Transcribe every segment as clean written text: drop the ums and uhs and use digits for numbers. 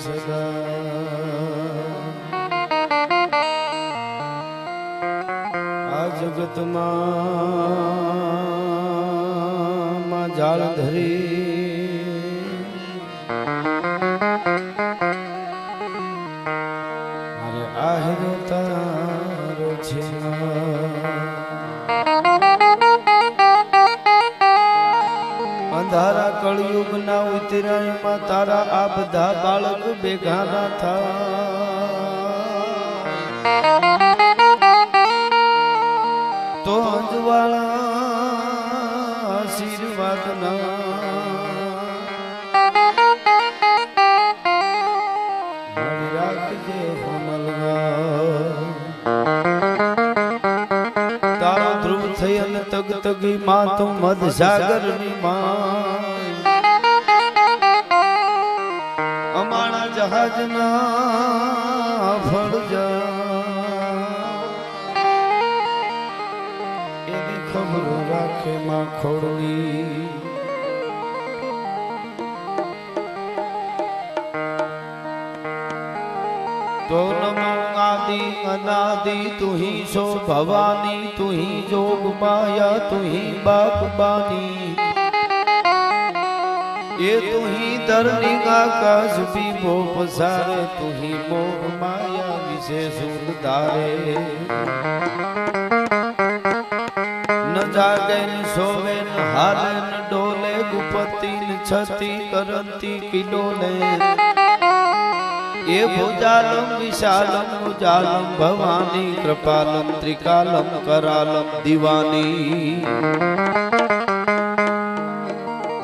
સદા આ જગતમાં જાળ ધરી મારે આહેરો તારો છે અંધારા કળયુગ ના ઉતરાયમાં તારા આ બધા બાળક ભેગા ના થા તો અંજવાળા આશીર્વાદ ના મળી રાખજે તારો ધ્રુવ થઈ અને તગ તગી માં તો મધ સાગર ની માં અમાણા જહાજ ના ફળજા એની ખબર રાખે માં ખોડની तो नमो आदि अनादि तू ही सो भवानी तू ही जोग माया तू ही बाप बानी ये तू ही धरनी आकाश भी वो पसारे तू ही मोह माया विषे सुख धारे न जागे न सोवे न हारे न डोले गुपति न छति करंती किडोले ये भुजालम विशालम उजालम भवानी कृपालम त्रिकालम करालम दीवानी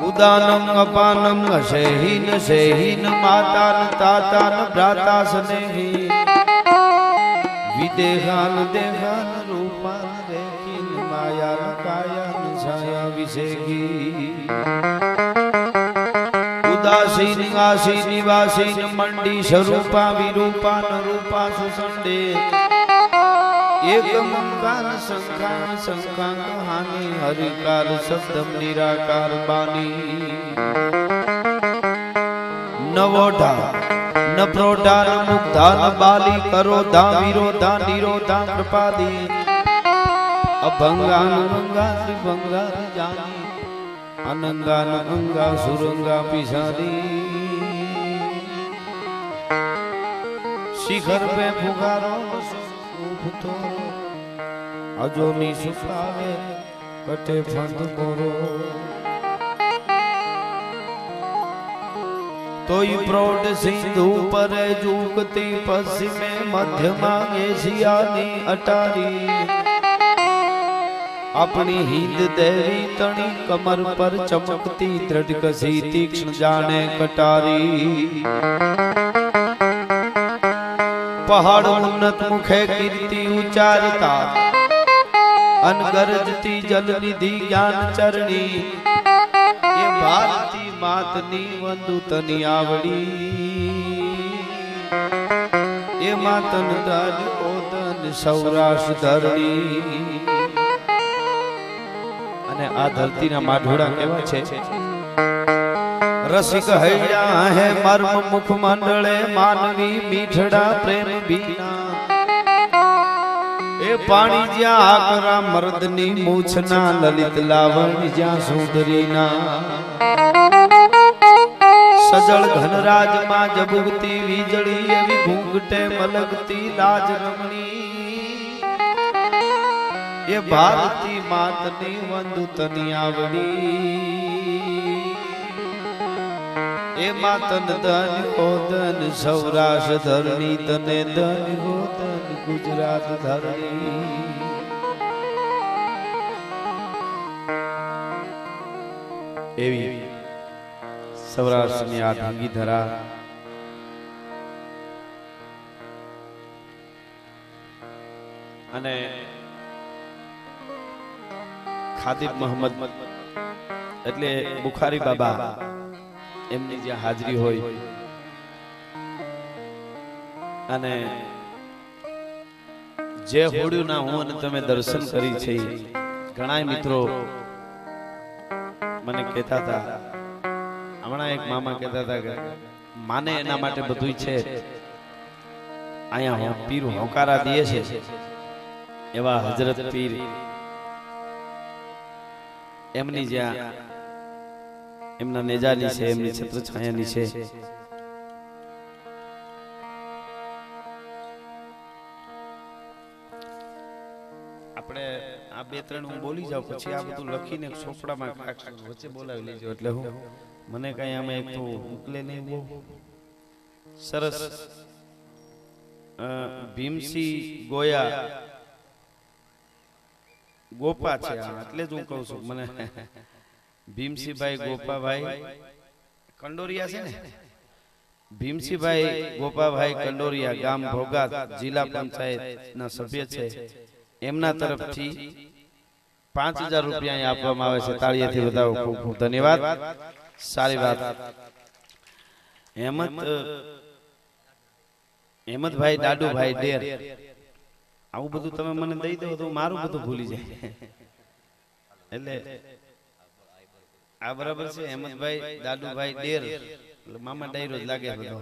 उदानम अपानम अशेहीन शेहीन मातान तातान भ्राता स्नेही विदेहान देहान रूपान रेखीन मायान कायान छाया विषेगी उदासीन आसीन निवासीन मंडी स्वरूपा विरूपा न रूपा सुसंडे एक मंकान संकान संकान हानि हरिकार शब्दम निराकार बानी नवोढा न प्रोढा न मुक्ता न बाली करोधा विरोधा निरोधा कृपादी अभंगा भंगा त्रिभंगा जानी अनंगा न अंगा सुरंगा पिसारी शिखर पे फुगारो उठतो अजोनी सुखावे कटे फंद मोरो तोई प्रौढ़ सिंधु पर जूकती पश्चिमे मध्य मांगे सियानी अटारी अपनी हिंद देवी तणी कमर पर चमकती दृढ़ कसी तीक्ष्ण जाने कटारी पहाड़ उन्नत मुखे कीर्ति उचारता अनगरजती जल निधि ज्ञान चरणी ये भारती मातनी वंदु तनी आवड़ी ये मातन राज ओदन सौराष्ट्र धरणी અને આ ધરતીના માઢોડા કેવા છે રસિક હૈયા હે મર્મ મુખ મંડળે માનવી મીઠડા પ્રેમ બીના એ પાણી જ્યાં આકરા મર્દની મૂછના લલિત લાવણી જ્યાં સુંદરીના સજળ ઘનરાજમાં જબુગતી વીજળી એવી ઘૂંઘટે મલગતી લાજ રમણી ये भारती मातनी वंदु तनी आवड़ी ये मातन धन ओदन सौराष्ट्र धरणी तने धन ओदन गुजरात धरणी एवी सौराष्ट्र आ ढंगी धरा अने खादिब मोहम्मद એટલે બુખારી બાબા એમની જે હાજરી હોય અને જે હોડ્યું ના હું અને તમે દર્શન કરી છે ઘણાય મિત્રો મને કહેતા હતા, હમણાં એક મામા કહેતા હતા કે માને એના માટે બધું છે. અહીંયા પીર હોકારા દે છે એવા હજરત પીર એમની જ્યાં એમના નેજાની છે, એમની છત્ર છાયાની છે. આપણે આ બે ત્રણ હું બોલી જાઉં, પછી આ બધું લખીને ચોપડામાં વચ્ચે બોલાવી લેજો, એટલે હું મને કઈ આમાં એક તો ઉકલે નહીં. બહુ સરસ ભીમસિંહ ગોયા ગોપા છે, એટલે જ હું કહું છું. મને ભીમસિંહભાઈ ગોપાભાઈ કંડોરિયા છે ને, ભીમસિંહભાઈ ગોપાભાઈ કંડોરિયા, ગામ ભોગાત, જિલ્લા પંચાયતના સભ્ય છે. એમના તરફથી 5000 રૂપિયા આપવામાં આવે છે. તાળીઓથી વધાવો, ખૂબ ખૂબ ધન્યવાદ. સારી વાત. હેમંતભાઈ દાડુભાઈ ડેર, આવું બધું તમે મને દઈ દો તો મારું બધું ભૂલી જાય. એટલે આ બરાબર છે. હેમંતભાઈ દાડુભાઈ ડેર, મામા ડાયરો જ લાગે બધો,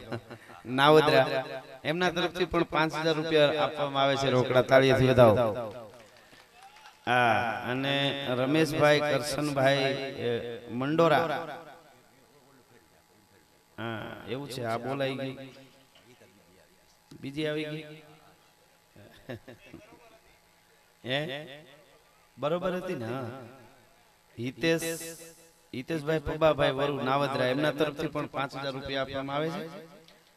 નાવદરા. એમના તરફથી પણ 5000 રૂપિયા આપવામાં આવે છે રોકડા. તાળીઓથી વધાવો. હા, અને રમેશભાઈ કરશનભાઈ મંડોરા, હા એવું છે. આ બોલાઈ ગઈ, બીજી આવી ગઈ. બરોબર હતી ને? હા, હિતેશભાઈ પબાભાઈ વરુ નાવદરા, એમના તરફથી પણ 5000 રૂપિયા આપવામાં આવે છે.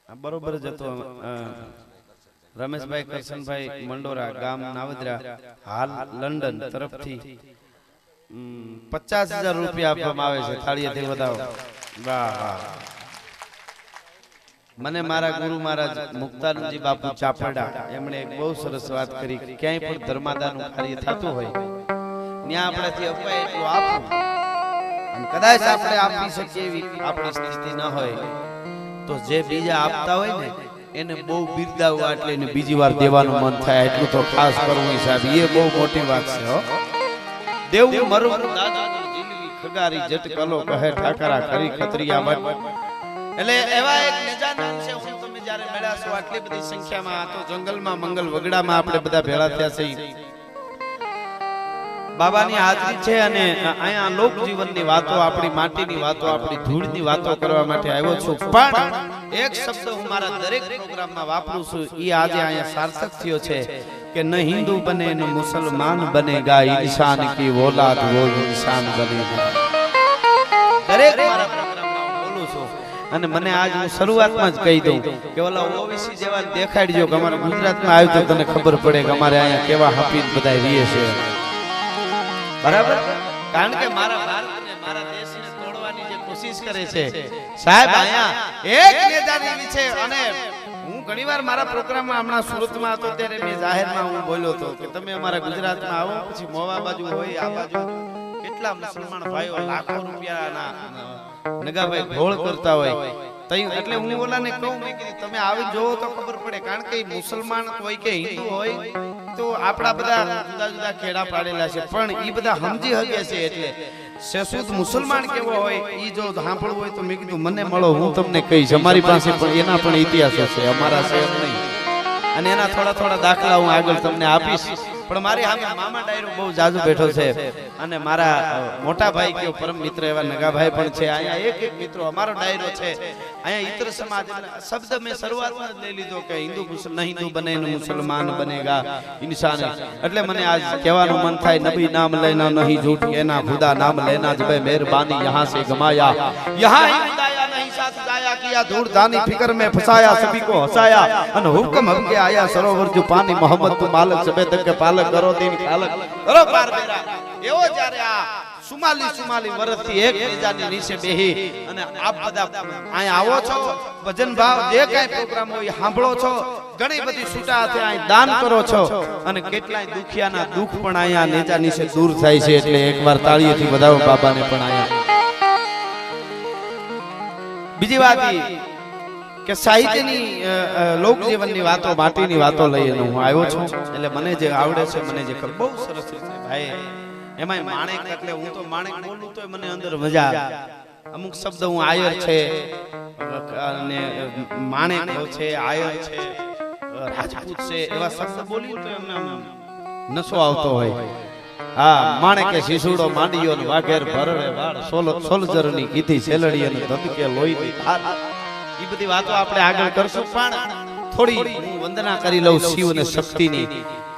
આ બરોબર જ હતો. રમેશભાઈ કરશનભાઈ મંડોરા, ગામ નાવદરા, હાલ લંડન, તરફથી 50000 રૂપિયા આપવામાં આવે છે. થાળીએથી વધાવો. વાહ વાહ. મને મારા ગુરુ મહારાજ મુક્તાનંદજી બાપુ ચાપડા એમણે એક બહુ સરસ વાત કરી. ક્યાંય પણ ધર્માદાનું કાર્ય થતું હોય ત્યાં આપણાથી અપાય એટલું આપવું, અને કદાચ આપણે આપી શકીએ એવી આપણી સ્થિતિ ન હોય તો જે બીજા આપતા હોય ને એને બહુ બિરદાવવા, એટલે એને બીજી વાર દેવાનું મન થાય. એટલું તો ખાસ કરવું સાહેબ, એ બહુ મોટી વાત છે. હો, દેવું મરું દાદા જીલવી ખગારી જટ કલો કહે ઠાકરા કરી ખતરિયા મત. એટલે એવા એક નજારા છે. હું તમે જ્યારે મળ્યા છો આટલી બધી સંખ્યામાં, આ તો જંગલમાં મંગલ વગડામાં આપણે બધા ભેળા થયા છે. બાબાની હાજરી છે, અને અહીંયા લોક જીવનની વાતો, આપણી માટીની વાતો, આપણી ધૂળની વાતો કરવા માટે આવ્યો છું. પણ એક શબ્દ હું મારા દરેક પ્રોગ્રામમાં વાપરું છું, એ આજે અહીંયા સાર્થક થયો છે કે ન હિન્દુ બને ન મુસલમાન બનેગા, ઇન્સાન કી ઓલાદ વો ઇન્સાન બનેગા. દરેક મારા પ્રોગ્રામમાં હું બોલું છું. અને મને આજ હું શરૂઆતમાં જ કહી દઉં કે ઓલા ઓવીસી જેવા દેખાડજો કે અમારા ગુજરાતમાં આવ્યું તો તને ખબર પડે કે અમારે અહીંયા કેવા હપીન બધા રહીએ છે. બરાબર? કારણ કે મારા ભારત અને મારા દેશને તોડવાની જે કોશિશ કરે છે સાહેબ, અહીંયા એક નેતાની છે. અને હું ઘણીવાર મારા પ્રોગ્રામમાં હમણાં સુરતમાં હતો ત્યારે મેં જાહેરમાં હું બોલ્યો હતો કે તમે અમારા ગુજરાતમાં આવો, પછી મોવા બાજુ હોય, આ બાજુ કેટલા મુસલમાન ભાઈઓ લાખો રૂપિયાના નગાભાઈ ઘોળ કરતા હોય. એટલે હું ઓલાને કહું કે તમે આવી જોવો તો ખબર પડે. કારણ કે મુસલમાન હોય કે હિન્દુ હોય તો આપણા બધા જુદા જુદા ખેડા પાડેલા છે, પણ એ બધા સમજી શકે છે. એટલે સસુદ મુસલમાન કેવો હોય એ જો સાંભળવું હોય તો મેં કીધું મને મળો, હું તમને કહીશ. અમારી પાસે પણ એના પણ ઇતિહાસો છે, અમારા છે એમ નહીં. અને એના થોડા થોડા દાખલા હું આગળ તમને આપીશ. પણ મારી સામે મામા ડાયરો બહુ જાજુ બેઠો છે, અને મારા મોટા ભાઈ કે પરમ મિત્ર એવા નગાભાઈ પણ છે. અહીંયા એક એક મિત્રો અમારો ડાયરો છે. અહીંયા ઇતર સમાજ શબ્દ મેં શરૂઆતમાં જ લઈ લીધો કે હિન્દુ ન હિન્દુ બને ને મુસલમાન બનેગા ઇન્સાન. એટલે મને આજ કહેવાનું મન થાય, નબી નામ લેના નહીં झूठ कहना, खुदा नाम लेना जब मेहरबानी यहाँ से गमाया, यहाँ ही विदाया नहीं साथ जाया, किया धूड़ धानी फिक्र में फंसाया, सभी को हंसाया, अन हुक्म हमके आया सरोवर जो पानी, मोहम्मद तू मालक सबे तक के पालक, करो दिन खालक करो पार बेरा. એવો જ્યારે આ સુમાલી વર્ષથી એક બીજાની નીચે બેહી અને આપ બધા અહીંયા આવો છો, ભજન ભાવ જે કાંઈ પ્રોગ્રામ હોય સાંભળો છો, ઘણી બધી છૂટા હાથે અહીં દાન કરો છો, અને કેટલાય દુખિયાના દુઃખ પણ અહીંયા નેજા નીચે દૂર થાય છે. એટલે એકવાર તાળીઓથી વધાવો બાબાને પણ અહીંયા. બીજી વાત કે સાહિત્યની લોકજીવનની વાતો, માટીની વાતો લઈને હું આવ્યો છું. એટલે મને જે આવડે છે, મને જે બહુ સરસ રીતે ભાઈ એમાં માણેક, એટલે હું તો માણેક બોલું તો મને અંદર મજા આવે. અમુક શબ્દ હું આયર છે, અને માણેક છે, આયર છે, રાજપૂત છે, એવા શબ્દ બોલી તો એમને નશો આવતો હોય. હા, માણેકે શીશુડો માંડ્યો ને વાઘેર ભરડે વાળ સોલજરની કીધી છેલડી અને ધબકે લોહીની ધાર. ઈ બધી વાતો આપણે આગળ કરશું, પણ થોડી હું વંદના કરી લઉં શિવ અને શક્તિની.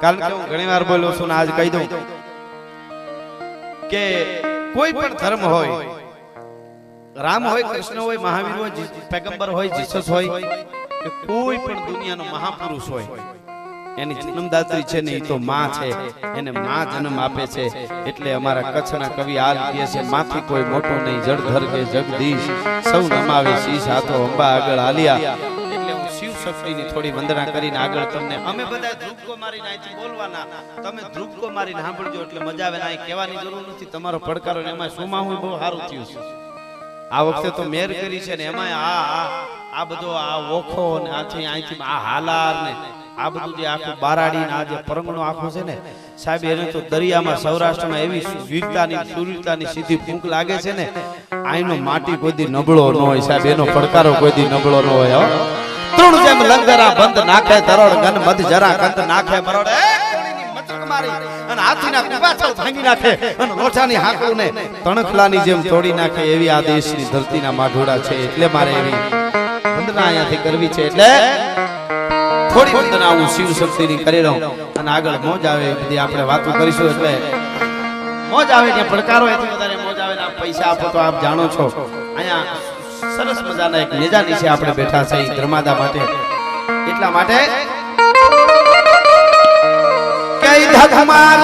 કારણ કે હું ઘણીવાર બોલ્યો છું ને આજ કહી દઉં કે કોઈ પણ ધર્મ હોય, રામ હોય, કૃષ્ણ હોય, મહાવીર હોય, પેગમ્બર હોય, જીસસ હોય, કે કોઈ પણ દુનિયાનો મહાપુરુષ હોય, એની જન્મદાત્રી છે ને એ તો માં છે, એને માં જન્મ આપે છે. એટલે અમારા કચ્છના કવિ હાલ કહે છે, માથી કોઈ મોટું નહીં, જળધર કે જગદીશ, સૌ નમાવે શીશ હાથો અંબા આગળ આલિયા. એટલે હું શિવ શક્તિની થોડી વંદના કરીને આગળ તમને, અમે બધા ધ્રુપકો મારીને અહીંથી બોલવાના, તમે ધ્રુપકો મારીને સાંભળજો એટલે મજા આવે. અહીં કહેવાની જરૂર નથી, તમારો પડકારો ને એમાં શું હું બહુ સારું થયું છે. આ વખતે તો મેર કરી છે ને એમાં આ બધો આ ઓખો ને અહીંથી આ હાલાર ને આ બધું જે આખું બારાડી ને આ જે પરંગણું આખું છે ને સાહેબ, એને તો દરિયામાં સૌરાષ્ટ્રમાં એવી વીરતાની સુરતાની સીધી ફૂંક લાગે છે ને, આઈનો માટી કોઈ દી નબળો ન હોય સાહેબ, એનો પડકારો કોઈ દી નબળો ન હોય. તૃણ જેમ લંગરા બંધ નાખે તરોડ, ગન મધ જરા કંત નાખે બરોડ, મારી અને હાથીના કુવાચો ભાંગી નાખે અને લોઠાની હાકુને તણખલાની જેમ તોડી નાખે, એવી આ દેશની ધરતીના માઢોડા છે. એટલે મારે એવી વંદના અહીંયાથી કરવી છે. એટલે થોડી વંદના હું શિવ શક્તિની કરી લઉં અને આગળ મોજ આવે બધી આપણે વાતો કરીશું. એટલે મોજ આવે ને પડકારો એથી વધારે મોજ આવે ને આપ પૈસા આપો તો આપ જાણો છો. અહીંયા સરસ મજાના એક નેજા નીચે આપણે બેઠા છે ધર્માદા માટે. એટલા માટે કઈ ધકમાર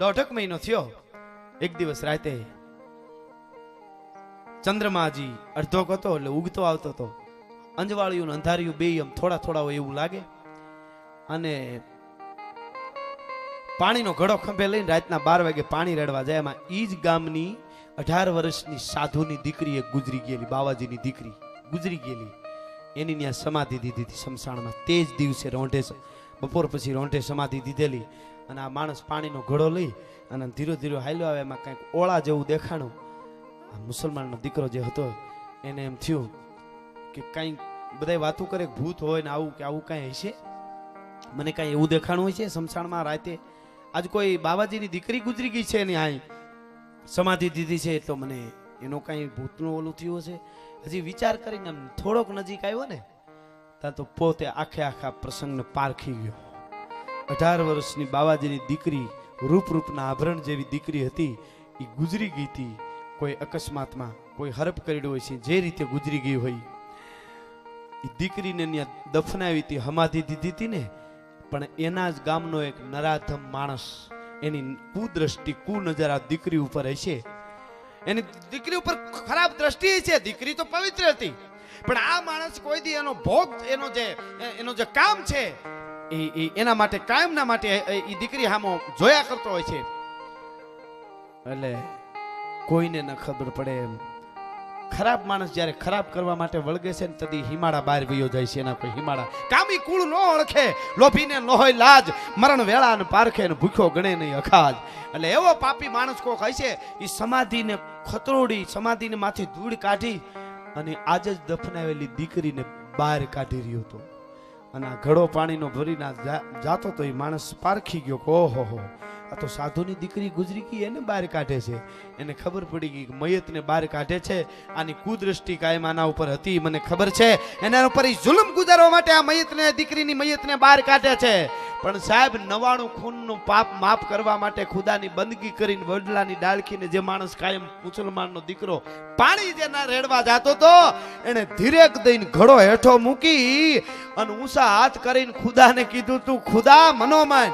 દોઢક મહિનો થયો. એક દિવસ રાતે ચંદ્રમાજી અડધો હતો એટલે ઉગતો આવતો હતો. અંજવાળિયું અંધારિયું બે એમ થોડા થોડા હોય એવું લાગે. અને પાણીનો ઘડો ખંભે લઈને રાતના 12 વાગે પાણી રેડવા જાય. એમાં ઈ જ ગામની 18 વર્ષની સાધુની દીકરી એક ગુજરી ગયેલી, બાવાજીની દીકરી ગુજરી ગયેલી. એની ત્યાં સમાધિ દીધી હતી શમશાનમાં. તે જ દિવસે રોંઢે બપોર પછી રોંઢે સમાધિ દીધેલી. અને આ માણસ પાણીનો ઘડો લઈ અને ધીરે ધીરે હાલ્યો આવે. એમાં કંઈક ઓળા જેવું દેખાણું. આ મુસલમાનનો દીકરો જે હતો એને એમ થયું કે કંઈક બધા વાતો કરે ભૂત હોય ને આવું કે આવું કાંઈ હશે. મને કાંઈ એવું દેખાણું હોય છે શમશાનમાં રાતે. આજ કોઈ બાબાજીની દીકરી ગુજરી ગઈ છે ને આ સમાધિ દીધી છે તો મને એનો કાંઈ ભૂતનું ઓલું થયું હશે. હજી વિચાર કરીને થોડોક નજીક આવ્યો ને ત્યાં તો પોતે આખા પ્રસંગને પારખી ગયો. 18 વર્ષની બાવાજીની દીકરી રૂપના આભરણ જેવી દીકરી હતી. એ ગુજરી ગઈ હતી કોઈ અકસ્માતમાં, કોઈ હરપ કર્યો હોય છે જે રીતે ગુજરી ગઈ હોય. એ દીકરીને ત્યાં દફનાવી હતી, સમાધિ દીધી હતી ને. પણ એના જ ગામનો એક નરાધમ માણસ, એની કુદ્રષ્ટિ કુનજર આ દીકરી ઉપર હશે. એની દીકરી ઉપર ખરાબ દ્રષ્ટિ છે. દીકરી તો પવિત્ર હતી પણ આ માણસ કોઈ દી એનો ભોગ એનો જે કામ છે એના માટે કાયમના માટે એ દીકરી સામો જોયા કરતો હોય છે. એટલે કોઈને ન ખબર પડે એમ ખરાબ માણસ જ્યારે ખરાબ કરવા માટે વળગે છે ને તદી હિમાળા બહાર વયો જાય છે. એના કોઈ હિમાળા કામી કુળ નો ઓળખે, લોભીને ન હોય લાજ, મરણ વેળા ને પારખે ને ભૂખ્યો ગણે નહીં અખાજ. એટલે એવો પાપી માણસ કોક હોય છે એ સમાધિને ખતરોડી, સમાધિને માથે ધૂળ કાઢી અને આજ જ દફનાવેલી દીકરીને બહાર કાઢી રહ્યો હતો. અને આ ઘડો પાણીનો ભરીને જાતો તો એ માણસ પારખી ગયો કે ઓહો આ તો સાધુની દીકરી ગુજરી ગઈ, એને બહાર કાઢે છે. એને ખબર પડી ગઈ કે મયતને બહાર કાઢે છે. આની કુદ્રષ્ટિ કાયમ આના ઉપર હતી, મને ખબર છે. એના ઉપર જુલમ ગુજારવા માટે આ મયતને, દીકરીની મયતને બહાર કાઢે છે. પણ સાહેબ 99 ખૂનનું પાપ માફ કરવા માટે ખુદાની બંદગી કરીને વડલાની ડાળખીને જે માણસ કાયમ મુસલમાનનો દીકરો પાણી જેના રેડવા જાતો તો એને ધીરેક દઈને ઘડો હેઠો મૂકી અને ઊંચા હાથ કરીને ખુદાને કીધું, તું ખુદા મનોમાન,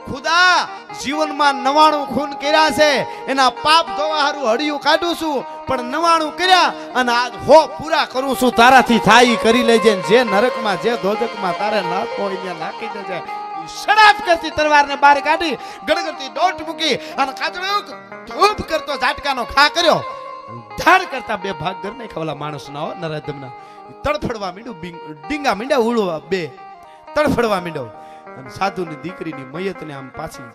ખુદા જીવનમાં 99 ખૂન કર્યા છે, એના પાપ ધોવા હારું હડિયું કાઢું છું, પણ 99 કર્યા અને આજ 100 પૂરા કરું છું. તારાથી થાય કરી લેજે. જે નરકમાં જે દોજકમાં તારે નાખો અહીંયા નાખી દેજે. શરાબ કરતી તલવારને બહાર કાઢી ગણગણતી દોટ મૂકી અને કાચડો ધૂપ કરતો ઝાટકાનો ખા કર્યો. ધાડ કરતા બે ભાગ ઘર નહીં ખવલા માણસના નરાધમના. તડફડવા માંડ્યું, ડીંગા માંડ્યા ઉડવા, બે તડફડવા માંડ્યો. અને સાધુની દીકરીની મયતને આમ પાછી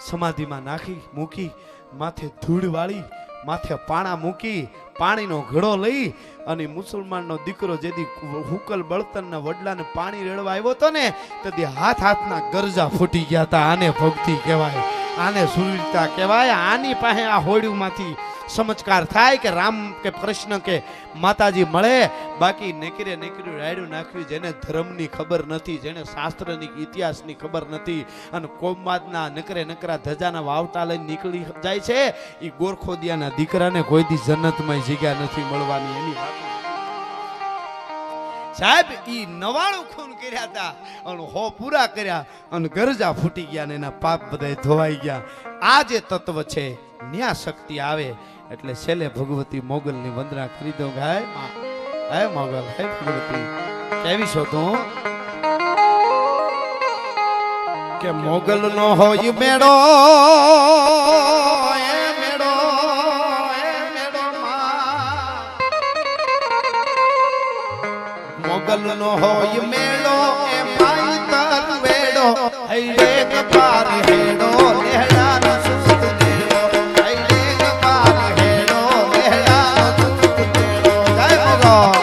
સમાધિમાં નાખી મૂકી, માથે ધૂળ વાળી, માથે પાણા મૂકી, પાણીનો ઘડો લઈ અને મુસલમાનનો દીકરો જેદી હુકલ બળતનના વડલાને પાણી રેડવા આવ્યો હતો ને તેથી હાથના ગરજા ફૂટી ગયા હતા. આને ભક્તિ કહેવાય, આને સુરવીરતા કહેવાય. આની પાસે આ હોડીમાંથી સમજકાર થાય કે રામ કે કૃષ્ણ કે માતાજી મળે. બાકી નેકરે રાયડું નાખ્યું જેને ધર્મની ખબર નથી, જેને શાસ્ત્રની ઇતિહાસની ખબર નથી અને કોમવાદના નકરા ધજાના વાવટા લઈને નીકળી જાય છે. એ ગોરખોદિયાના દીકરાને કોઈ દી જન્નતમાં જગ્યા નથી મળવાની. એની સાહેબ ઈ 99 ખૂન કર્યા હતા અને 100 પૂરા કર્યા અને ગરજા ફૂટી ગયા ને એના પાપ બધા ધોવાઈ ગયા. આ જે તત્વ છે ન્યા શક્તિ આવે એટલે છેલ્લે ભગવતી મોગલની વંદના કરી દઉં. હે મોગલ, હે ભગવતી, કેવી છો તું? કે મોગલ નો હોય મેળો, મોગલ નો હોય મેળો એ માઈ તર વેડો, હૈરે કપાર હેડો લેહડા સુસ્ત દેડો, હૈરે કપાર હેડો લેહડા સુસ્ત દેડો. જય મોગલ.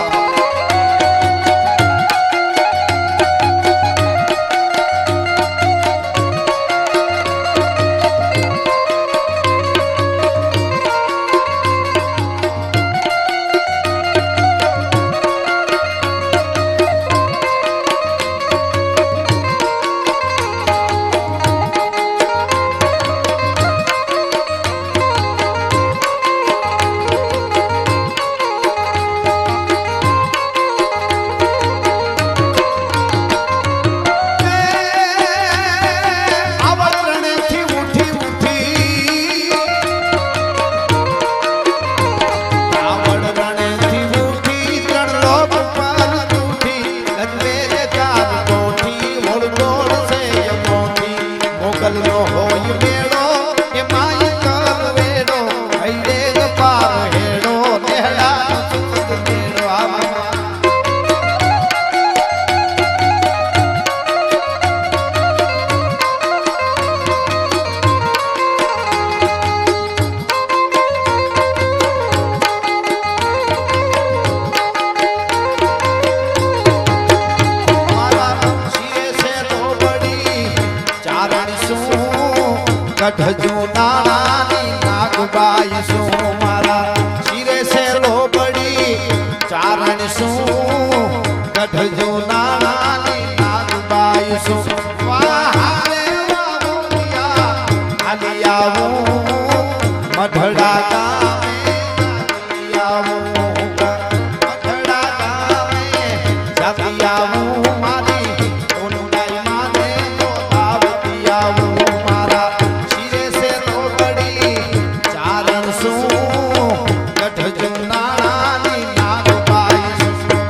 ગઢજુ નાણાની નાગબાઈ શું મારા શિરે છે લોબડી ચારણ શું ગઢજુ નાણાની નાગબાઈ શું વાહારે વાવોયા આલી આવું મઢડા ગામે આલી આવું મઢડા ગામે જાતી આવું મારી ઓનુડાઈ માને તો આવતી આવું મારા શિરે સે લોબડી ચારણ શું ગઢજુ નાણાની નાગબાઈ શું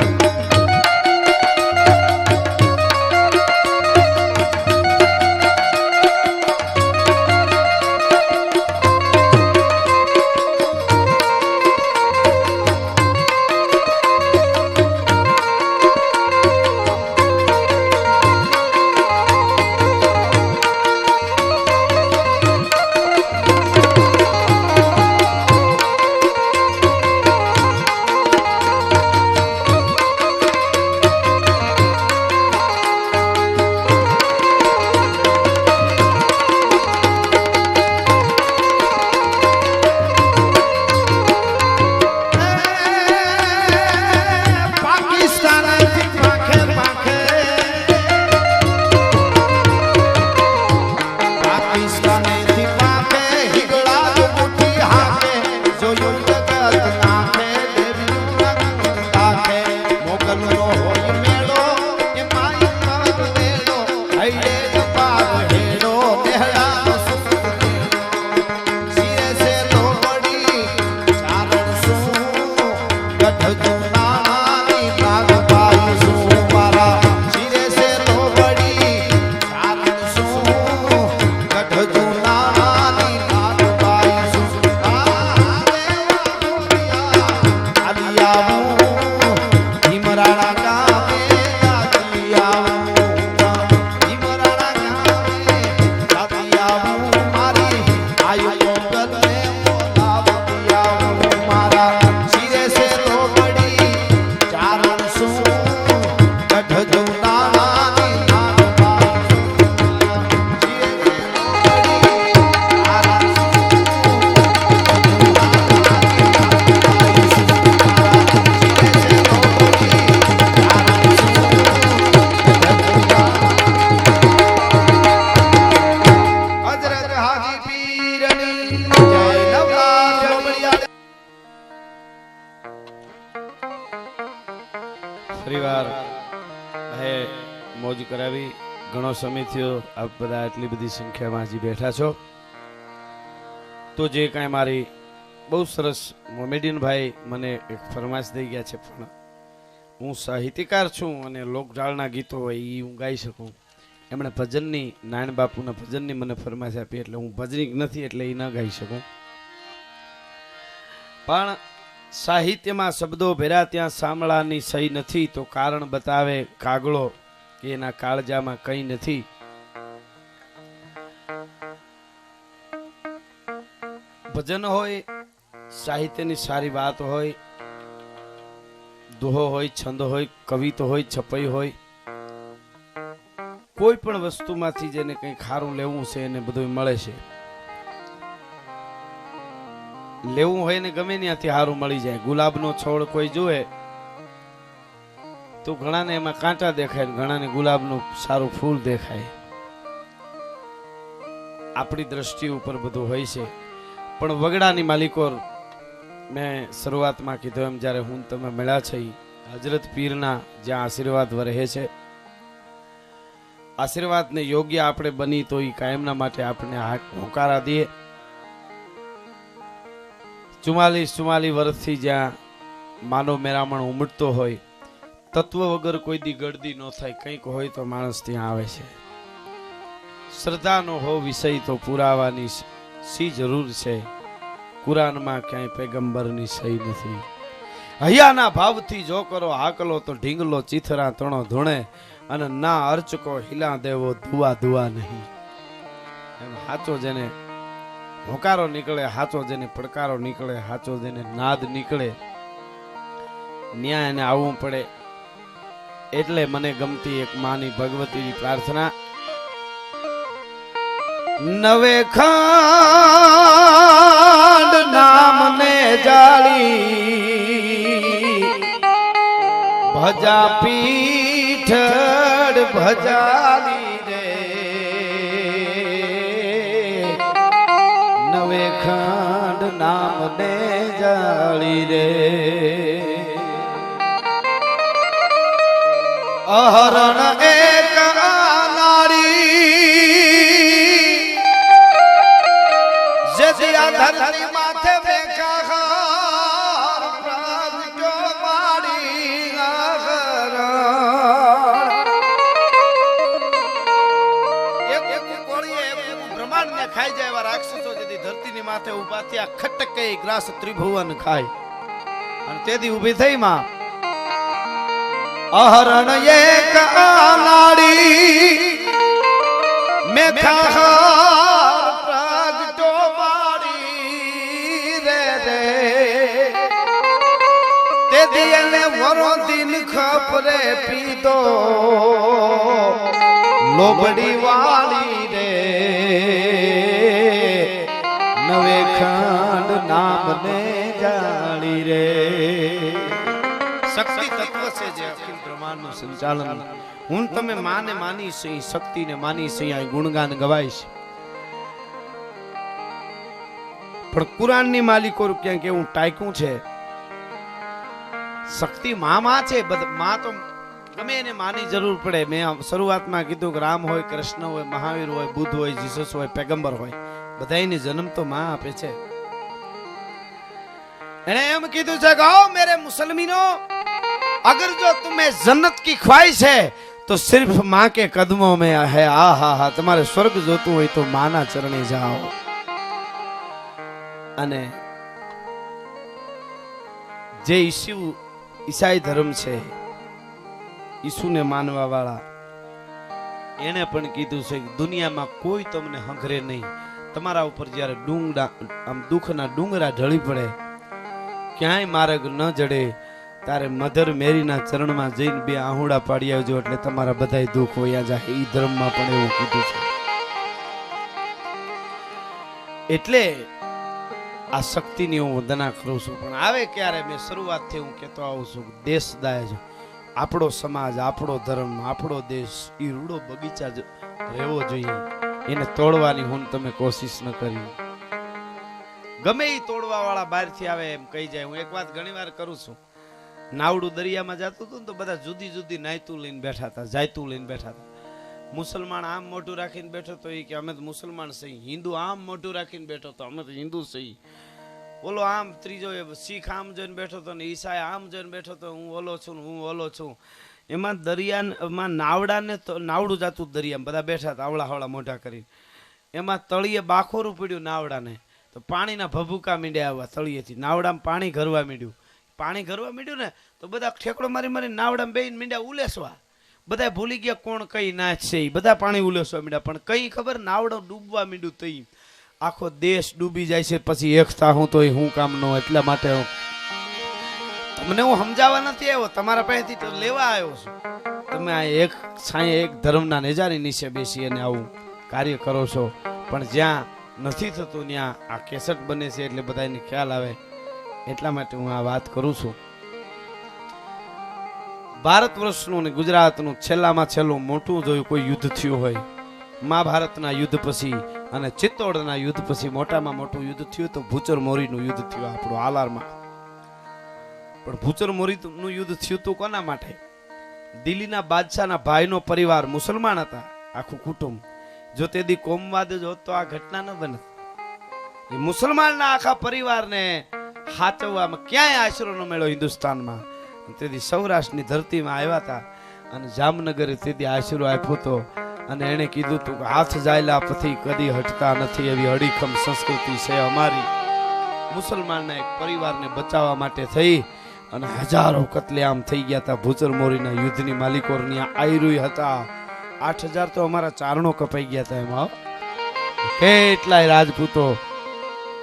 પરિવાર હે મોજ કરાવી ઘણો સમય થયો આપ બધા આટલી બધી સંખ્યામાં હજી બેઠા છો તો જે કાંઈ મારી બહુ સરસ મોમેડિયન ભાઈ મને એક ફરમાઈશ દઈ ગયા છે પણ હું સાહિત્યકાર છું અને લોકઢાળના ગીતો હોય એ હું ગાઈ શકું એમણે ભજનની નારાયણ બાપુના ભજનની મને ફરમાઈશ આપી એટલે હું ભજનિક નથી એટલે એ ન ગાઈ શકું પણ સાહિત્યમાં શબ્દો ભેરા ત્યાં સાંભળાની સહી નથી તો કારણ બતાવે કાગળો કે એના કાળજામાં કંઈ નથી ભજન હોય સાહિત્યની સારી વાત હોય દોહો હોય છંદ હોય કવિતો હોય છપાઈ હોય કોઈ પણ વસ્તુમાંથી જેને કંઈ ખારું લેવું છે એને બધું મળે છે લેવું હોય ને ગમે ત્યાંથી સારું મળી જાય ગુલાબનો છોડ કોઈ જોવે તો ઘણાને એમાં કાંટા દેખાય ઘણાને ગુલાબનું સારું ફૂલ દેખાય આપણી દ્રષ્ટિ ઉપર બધું હોય છે પણ વગડાની માલિકો મેં શરૂઆતમાં કીધું એમ જ્યારે હું તમે મળ્યા છે હજરત પીરના જ્યાં આશીર્વાદ રહે છે આશીર્વાદને યોગ્ય આપણે બની તો એ કાયમના માટે આપણે હોકારા દઈએ 44 વર્ષથી જ્યાં માનવ મેરામણ ઉમટતો હોય તત્વ વગર કોઈ દી ગળદી ન થાય કંઈક હોય તો માણસ ત્યાં આવે છે શ્રદ્ધાનો હો વિષય તો પુરાવાની સી જરૂર છે કુરાનમાં ક્યાંય પૈગંબરની સહી નથી હૈયાના ભાવથી જો કરો હાકલો તો ઢીંગલો ચીથરા તણો ધૂણે અને ના અર્ચકો હિલા દેવો દુઆ દુઆ નહીં એમ હાચો જેને હોકારો નીકળે હાચો જેને પડકારો નીકળે હાચો જેને નાદ નીકળે ન્યાય એને આવવું પડે એટલે મને ગમતી એક માની ભગવતીની પ્રાર્થના નવે ખાંડ નામને જાળી ભજા પીઠડ ભજાલી રે નવે ખાંડ નામને જાળી રે અહરણ એક ધરતી માથે બેઠા પ્રાગટ્યો માડી એક કોળીએ બ્રહ્માંડ ને ખાઈ જાય એવા રાક્ષસો જેથી ધરતીની માથે ઊભા થયા ખટકે ગ્રાસ ત્રિભુવન ખાય અને તેથી ઊભી થઈ માં અહરણ એક નાડી મેખા ખપરે પીધો લોબડી વાળી રે નવે ખંડ નામને જાણી રે શક્તિ તત્વ છે જે અખિલ બ્રહ્માંડનું સંચાલન હું તમે માને માની સહી શક્તિને માની સહી આ ગુણગાન ગવાઈશ પણ કુરાનની માલિકો ક્યાં કેવું ટાઈકું છે શક્તિ માં છે માં તો ગમે એને માની જરૂર પડે મેં શરૂઆતમાં કીધું કે રામ હોય કૃષ્ણ હોય મહાવીર હોય બુદ્ધ હોય જીસસ હોય પેગમ્બર હોય બધાયને જન્મ તો માં આપે છે એને એમ કીધું છે કે आओ मेरे मुसलमानों अगर जो तुम्हें जन्नत की ख्वाहिश है तो सिर्फ माँ के कदमों में है आ हा तुम्हारे स्वर्ग જોતું હોય તો માના ચરણે જાઓ અને જે ઈસાઈ ધર્મ છે ઈસુને માનવા વાળા એને પણ કીધું છે કે દુનિયામાં કોઈ તમને હંઘરે નહીં તમારા ઉપર જ્યારે આમ દુઃખના ડુંગરા ઢળી પડે ક્યાંય માર્ગ ન જડે ત્યારે મધર મેરીના ચરણમાં જઈને બે આહુડા પાડી આવજો એટલે તમારા બધાય દુઃખ વયા જાય ઈ ધર્મમાં પણ એવું કીધું છે એટલે આ શક્તિની હું વંદના કરું છું પણ આવે ક્યારે મેં શરૂઆતથી હું કહેતો આવું છું દેશ દાય છે આપણો સમાજ આપણો ધર્મ આપણો દેશ એ રૂડો બગીચા રહેવો જોઈએ એને તોડવાની હું તમે કોશિશ ન કરી ગમે એ તોડવા વાળા બહારથી આવે એમ કહી જાય હું એક વાત ઘણી વાર કરું છું નાવડું દરિયામાં જતું હતું ને તો બધા જુદી જુદી નાયતું લઈને બેઠા હતા જાયતું લઈને બેઠા હતા મુસલમાન આમ મોઢું રાખીને બેઠો તો એ કે અમે તો મુસલમાન સહી હિન્દુ આમ મોઢું રાખીને બેઠો તો અમે તો હિન્દુ સહી ઓલો આમ ત્રીજો શીખ આમ જોઈને બેઠો તો ને ઈસાઈ આમ જોઈને બેઠો તો હું ઓલો છું હું ઓલો છું એમાં દરિયામાં નાવડાને તો નાવડું જાતું દરિયામાં બધા બેઠા હતા આવડા હવડા મોઢા કરીને એમાં તળિયે બાખોરું પડ્યું નાવડાને તો પાણીના ભભૂકા મીંડ્યા આવવા તળિયેથી નાવડામાં પાણી ઘરવા માંડ્યું ને તો બધા ઠેકડો મારી મારી નાવડામાં બેહીને મીંડ્યા ઉલેસવા બધા ભૂલી ગયા કોણ કઈ નાચ છે બધા પાણી ઉલેસવા મીંડ્યા પણ કઈ ખબર નાવડો ડૂબવા મીંડ્યું તઈ આખો દેશ ડૂબી જાય છે પછી એકતા હું તો હું કામ નો એટલા માટે તમને હું સમજાવવા નથી આવ્યો તમારા પાસેથી તો લેવા આવ્યો છું તમે આ એક છાંયે એક ધર્મના નેજારી નીચે બેસી અને આવું કાર્ય કરો છો પણ જ્યાં નથી થતું ત્યાં આ કેસેટ બને છે એટલે બધાને ખ્યાલ આવે એટલા માટે હું આ વાત કરું છું ભારત વર્ષનું અને ગુજરાતનું છેલ્લામાં છેલ્લું મોટું જોયું કોઈ યુદ્ધ થયું હોય મહાભારતના યુદ્ધ પછી અને ચિત્તોડના યુદ્ધ પછી મોટામાં મોટું યુદ્ધ થયું તો ભૂચર મોરીનું યુદ્ધ થયું આપણું હાલારમાં પણ ભૂચર મોરીનું યુદ્ધ થયું તો કોના માટે દિલ્હીના બાદશાહના ભાઈનો પરિવાર મુસલમાન હતા આખું કુટુંબ જો તેદી કોમવાદ જ હોત તો આ ઘટના ન બનત એ મુસલમાનના આખા પરિવારને હાચવવામાં ક્યાંય આશરો ન મળ્યો હિન્દુસ્તાનમાં તેથી સૌરાષ્ટ્રની ધરતીમાં આવ્યા હતા અને જામનગરે તેથી આશરો આપ્યો હતો અને એને કીધું હતું કે હાથ જાયલા પછી કદી હટતા નથી એવી અડીખમ સંસ્કૃતિ છે અમારી મુસલમાનના એક પરિવારને બચાવવા માટે થઈ અને હજારો કતલેઆમ થઈ ગયા હતા ભૂચર મોરીના યુદ્ધની માલિકોની આયરુઈ હતા 8000 તો અમારા ચારણો કપાઈ ગયા હતા એમાં કેટલાય રાજપૂતો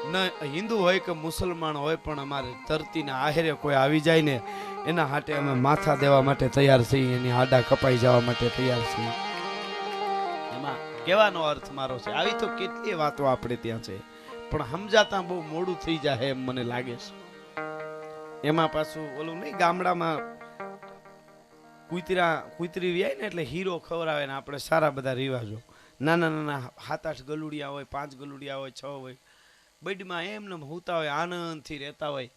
ન હિન્દુ હોય કે મુસલમાન હોય પણ અમારે ધરતીના આહેરે કોઈ આવી જાય ને એના હાટે અમે માથા દેવા માટે તૈયાર છીએ એની આડા કપાઈ જવા માટે તૈયાર છીએ એમાં કહેવાનો અર્થ મારો છે આવી તો કેટલી વાતો આપણે ત્યાં છે, પણ સમજાતા બહુ મોડું થઈ જાય એમ મને લાગે છે. એમાં પાછું ઓલું નહીં, ગામડામાં કૂતરી વ્યાય ને એટલે હીરો ખવડાવે ને આપણે સારા બધા રિવાજો. નાના નાના 7-8 ગલુડિયા હોય, 5 ગલુડિયા હોય, 6 હોય, બડમાં એમને હોતા હોય, આનંદથી રહેતા હોય,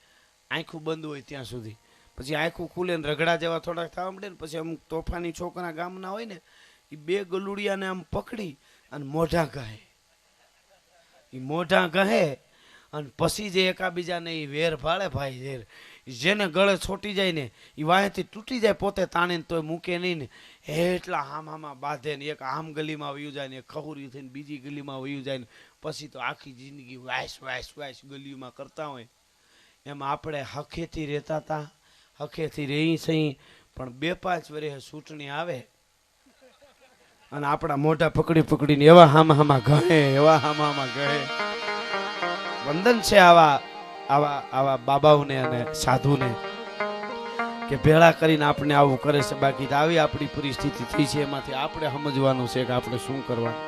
આંખું બંધ હોય ત્યાં સુધી. પછી આંખું ખુલે ને રગડા જેવા થોડાક થવા મળે ને પછી અમુક તોફાની છોકરા ગામના હોય ને એ 2 ગલુડિયાને આમ પકડી અને મોઢા કહે, એ મોઢા કહે અને પછી જે એકાબીજાને એ વેર ભાળે ભાઈ વેર, જેને ગળે છોટી જાય ને એ વાંહેથી તૂટી જાય, પોતે તાણે તોય મૂકે નહીં ને એટલા હામાં બાંધે ને એક આમ ગલીમાં વયું જાય ને એક ખહુરી થઈને બીજી ગલીમાં વયું જાય ને પછી તો આખી જિંદગી વાયસ વાયસ વાયસ ગલીમાં કરતા હોય. એમાં આપણે હખેથી રહેતા હતા, હખેથી રહી સહી, પણ 2-5 વર્ષે ચૂંટણી આવે અને આપણા મોઢા પકડી પકડીને એવા હામાં ગહે, એવા હામાં ગહે. વંદન છે આવા બાબાઓને અને સાધુને કે ભેળા કરીને આપણે આવું કરે છે. બાકી આવી આપણી પરિસ્થિતિ થઈ છે, એમાંથી આપણે સમજવાનું છે કે આપણે શું કરવાનું.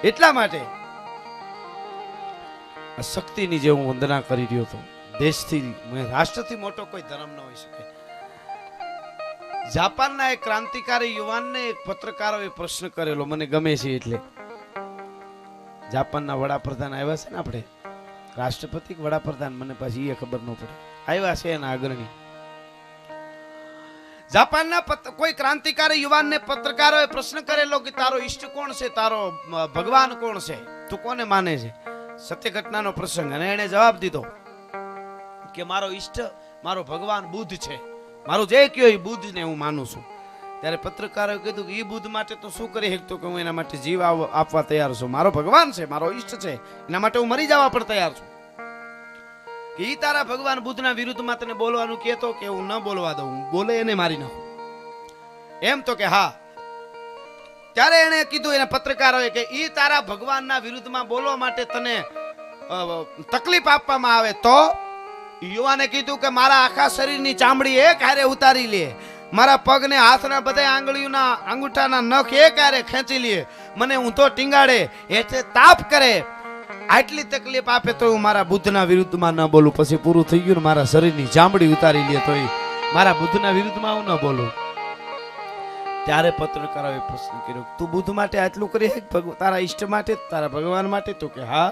એટલા માટે આ શક્તિની જે હું વંદના કરી રહ્યો હતો, દેશથી રાષ્ટ્રથી મોટો કોઈ ધર્મ ન હોઈ શકે. જાપાનના એક ક્રાંતિકારી યુવાનને એક પત્રકારોએ પ્રશ્ન કરેલો, મને ગમે છે એટલે. જાપાનના વડાપ્રધાન આવ્યા છે ને, આપણે રાષ્ટ્રપતિ વડાપ્રધાન, મને પાછી એ ખબર ન પડે, આવ્યા છે એના અગ્રણી. જાપાનના કોઈ ક્રાંતિકારી યુવાનને પત્રકારોએ પ્રશ્ન કરેલો કે તારો ઈષ્ટ કોણ છે, તારો ભગવાન કોણ છે, તું કોને માને છે? સત્ય ઘટનાનો પ્રસંગ. અને એને જવાબ દીધો કે મારો ઈષ્ટ, મારો ભગવાન બુદ્ધ છે, મારું જે કયો એ બુદ્ધને હું માનું છું. ત્યારે પત્રકારોએ કીધું કે એ બુદ્ધ માટે તો શું કરી શકતો કે હું એના માટે જીવ આપવા તૈયાર છું. મારો ભગવાન છે, મારો ઈષ્ટ છે, એના માટે હું મરી જવા પણ તૈયાર છું. કે ઈ તારા ભગવાન બુદ્ધના વિરુદ્ધમાં તને બોલવાનું કહેતો કે હું ન બોલવા દઉં, હું બોલે એને મારી નાખું એમ? તો કે હા. ત્યારે એને કીધું એના પત્રકારોએ કે ઈ તારા ભગવાનના વિરુદ્ધમાં બોલવા માટે તને તકલીફ આપવામાં આવે તો? યુવાને કીધું કે મારા આખા શરીરની ચામડી એક હારે ઉતારી લે, મારા પગને હાથના બધા આંગળીઓના અંગૂઠાના નખ એક હારે ખેંચી લે, મને ઊંધો ટીંગાડે, એટલે તાપ કરે, આટલી તકલીફ આપે તો હું મારા બુદ્ધના વિરુદ્ધમાં ન બોલું. પછી પૂરું થઈ ગયું ને, મારા શરીરની ચામડી ઉતારી લે તો મારા બુદ્ધના વિરુદ્ધમાં હું ન બોલું. ત્યારે પત્રકારોએ પ્રશ્ન કર્યો, તું બુદ્ધ માટે આટલું કરી તારા ઈષ્ટ માટે, તારા ભગવાન માટે? તો કે હા.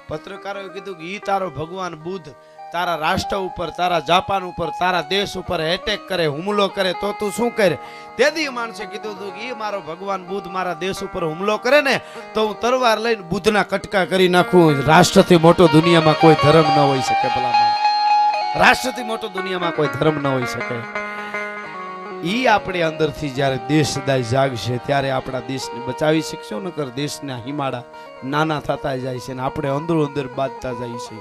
પત્રકારોએ કીધું કે ઈ તારો ભગવાન બુદ્ધ તારા રાષ્ટ્ર ઉપર, તારા જાપાન ઉપર, તારા દેશ ઉપર એટેક કરે, હુમલો કરે તો તું શું કરે? તેથી માણસે કીધું હતું કે એ મારો ભગવાન બુદ્ધ મારા દેશ ઉપર હુમલો કરે ને તો હું તલવાર લઈને બુદ્ધના કટકા કરી નાખું. રાષ્ટ્રથી મોટો દુનિયામાં કોઈ ધર્મ ન હોઈ શકે. ભલામણ, રાષ્ટ્રથી મોટો દુનિયામાં કોઈ ધર્મ ન હોઈ શકે. ઈ આપણે અંદરથી જ્યારે દેશદાય જાગશે ત્યારે આપણા દેશને બચાવી શકશો. નકર દેશના હિમાડા નાના થતા જાય છે ને આપણે અંદરો અંદર બાંધતા જાય છે.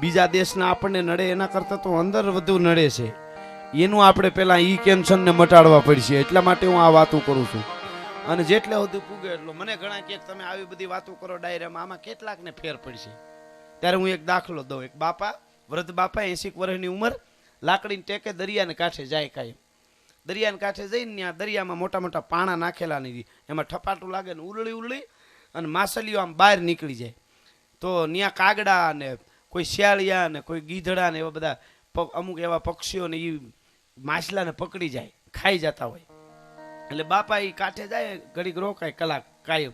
બીજા દેશના આપણને નડે એના કરતાં તો અંદર વધુ નડે છે. એનું આપણે પેલા ઈ કેન્સરને મટાડવા પડશે. એટલા માટે હું આ વાતો કરું છું. અને જેટલે સુધી પૂગે એટલો. મને ઘણા કે તમે આવી બધી વાતો કરો ડાયરામાં, આમાં કેટલાકને ફેર પડશે. ત્યારે હું એક દાખલો દઉં. એક બાપા, વૃદ્ધ બાપા, 80 વર્ષની ઉંમર, લાકડીને ટેકે દરિયાને કાંઠે જાય. કાંઈ દરિયાને કાંઠે જઈને ત્યાં દરિયામાં મોટા મોટા પાણા નાખેલા નહીં, એમાં ઠપાટું લાગે ને ઉલળી અને માછલીઓ આમ બહાર નીકળી જાય. તો ત્યાં કાગડા ને કોઈ શિયાળિયા ને કોઈ ગીધડા ને એવા બધા અમુક એવા પક્ષીઓને એ માછલાને પકડી જાય, ખાઈ જતા હોય. એટલે બાપા એ કાંઠે જાય, ઘડીક રોકાય, કલાક કાયમ,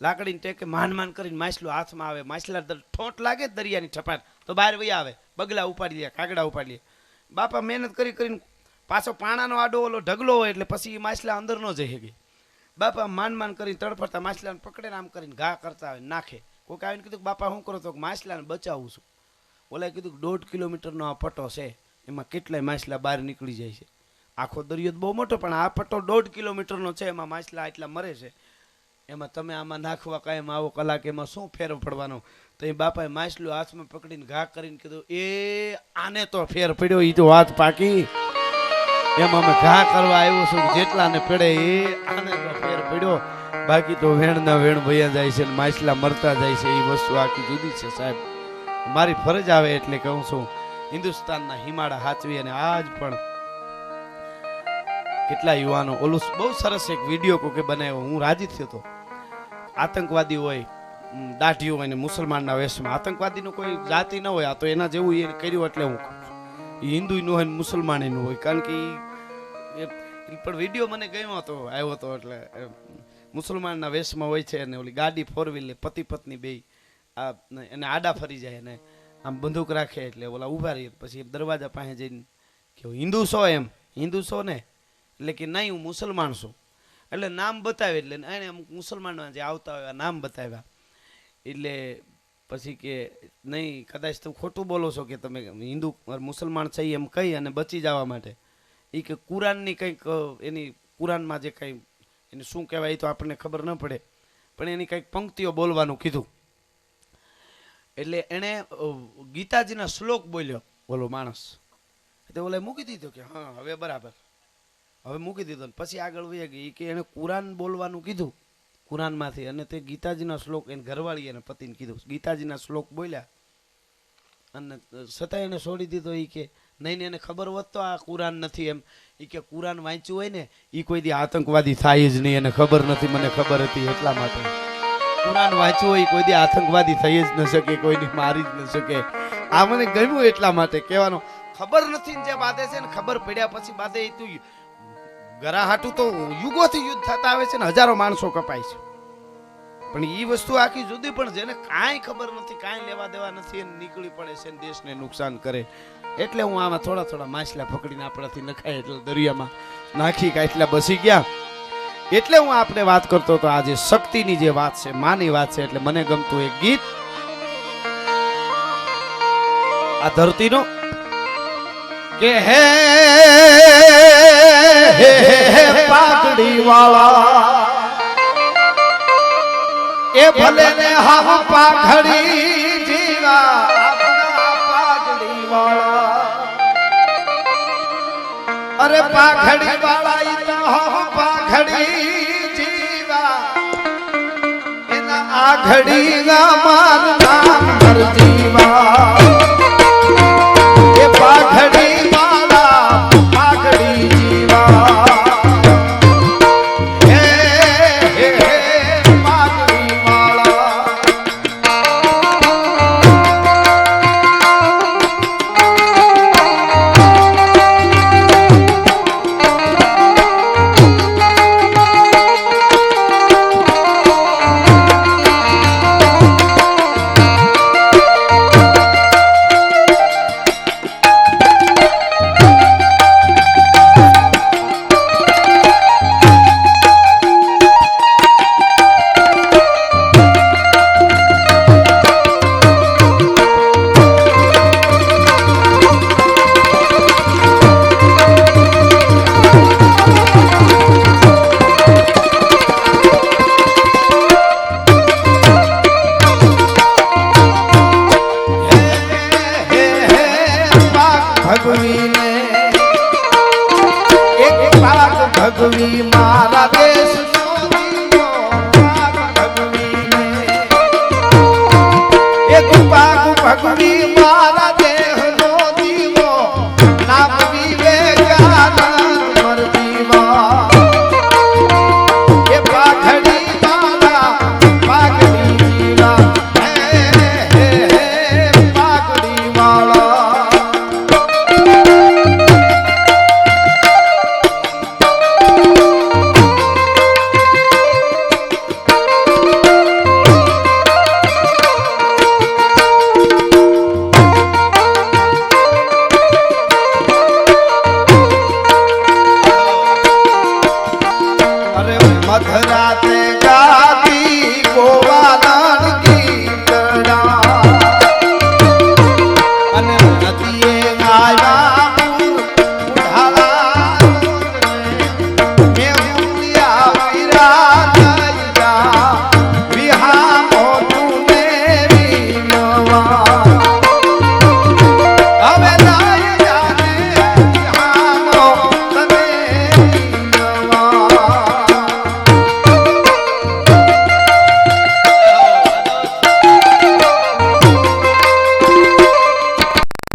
લાકડીને ટેકે માન કરીને માછલું હાથમાં આવે, માછલા ઠોંટ લાગે દરિયાની ઠપાટ તો બહાર વહી આવે, બગલા ઉપાડી લે, કાગડા ઉપાડી લે. બાપા મહેનત કરીને પાછો પાણાનો આડો ઓલો ઢગલો હોય એટલે પછી એ માછલા અંદર ન જઈ શકે. બાપા માન કરીને તડફડતા માછલાને પકડે ને આમ કરીને ઘા કરતા હોય, નાખે. કોઈક આવીને કીધું બાપા શું કરો? તો માછલાને બચાવું છું. ઓલા કીધું 1.5 કિલોમીટરનો આ પટ્ટો છે, એમાં કેટલાય માછલા બહાર નીકળી જાય છે. આખો દરિયો બહુ મોટો, પણ આ પટ્ટો 1.5 કિલોમીટરનો છે, એમાં માછલા એટલા મરે છે. એમાં તમે આમાં નાખવા કાયમ આવો કલાક, એમાં શું ફેર પડવાનો? તો એ બાપાએ માછલું હાથમાં પકડીને ઘા કરીને કીધું, એ આને તો ફેર પડ્યો, એ તો વાત પાકી. એમ અમે ઘા કરવા આવ્યો છું, જેટલાને પડે એ આને તો ફેર પડ્યો, બાકી તો વેણના વેણ ભયા જાય છે, માછલા મરતા જાય છે. એ વસ્તુ આખી જુદી છે સાહેબ. મારી ફરજ આવે એટલે કહું છું, હિન્દુસ્તાનના હિમાડા હાચવી. અને આજ પણ કેટલા યુવાનો ઓલું બહુ સરસ એક વિડીયો કોકે બનાવ્યો, હું રાજી થયો હતો. આતંકવાદી હોય, દાઢીઓ હોય ને મુસલમાનના વેશમાં. આતંકવાદીનું કોઈ જાતિ ન હોય, આ તો એના જેવું એ કર્યું એટલે હું કહું છું. એ હિન્દુ નું હોય ને મુસલમાની નું હોય, કારણ કે પણ વિડીયો મને ગયો હતો, આવ્યો હતો. એટલે મુસલમાનના વેશમાં હોય છે અને ઓલી ગાડી 4 વ્હીલર પતિ પત્ની બે એને આડા ફરી જાય અને આમ બંદૂક રાખે એટલે ઓલા ઉભા રહી. પછી દરવાજા પાસે જઈને કે હિન્દુ છો? એમ હિન્દુ છો ને? એટલે કે નહીં હું મુસલમાન છું. એટલે નામ બતાવે એટલે એને અમુક મુસલમાન જે આવતા હોય નામ બતાવ્યા. એટલે પછી કે નહીં કદાચ તમે ખોટું બોલો છો કે તમે હિન્દુ મુસલમાન છે એમ કહી અને બચી જવા માટે એ કે કુરાનની કંઈક એની કુરાનમાં જે કંઈ એને શું કહેવાય એ તો આપણને ખબર ન પડે, પણ એની કંઈક પંક્તિઓ બોલવાનું કીધું. એટલે એણે ગીતાજીના શ્લોક બોલ્યો બોલો માણસ. તો ઓલા મૂકી દીધો કે હા હવે બરાબર, હવે મૂકી દીધો. પછી આગળ વહી ગઈ કે એણે કુરાન બોલવાનું કીધું કુરાનમાંથી, અને તે ગીતાજીના શ્લોક એને ઘરવાળી અને પતિને કીધું ગીતાજીના શ્લોક બોલ્યા અને છતાં એને છોડી દીધો. એ કે નહીં એને ખબર હોત તો આ કુરાન નથી એમ. એ કે કુરાન વાંચ્યું હોય ને એ કોઈ દી આતંકવાદી થાય જ નહીં, એને ખબર નથી, મને ખબર હતી એટલા માટે. કુરાન વાંચ્યું હોય કોઈ દી આતંકવાદી થઈ જ ન શકે, કોઈની મારી જ ન શકે. આ મને ગમ્યું એટલા માટે કહેવાનો. ખબર નથી જે બાદે છે ને ખબર પડ્યા પછી બાદે તું ગરાહાટું તો યુગોથી યુદ્ધ થતા આવે છે ને હજારો માણસો કપાય છે, પણ એ વસ્તુ આખી જુદી. પણ જેને કાંઈ ખબર નથી, કાંઈ લેવા દેવા નથી, એને નીકળી પડે છે ને દેશને નુકસાન કરે. એટલે હું આમાં થોડા થોડા માછલા પકડીને આપણાથી નખાય એટલે દરિયામાં નાખી કાંઈ એટલા બસી ગયા. એટલે હું આપણે વાત કરતો હતો આજે શક્તિની જે વાત છે, માની વાત છે. એટલે મને ગમતું એક ગીત આ ધરતીનો કે હે પાઘડી વાળા એ ભલે ને હા પાઘડી જીવા પાઘડી વાળા. અરે પાઘડી વાળા ઈ તો હા પાઘડી જીવા એના આઘડી ના માર નામ હર જીવા. એ પાઘડી વાળા પાઘડી જીવા. ભગવી મારા દેશનો દીવો ભગવી ને એક પાક ભગવી મારા દેહનો દીવો નામ વિવેકાનંદ મર દીવા. એ પાઘડી મારા પાઘડી જીવા. હે પાઘડી વાળા. મધરા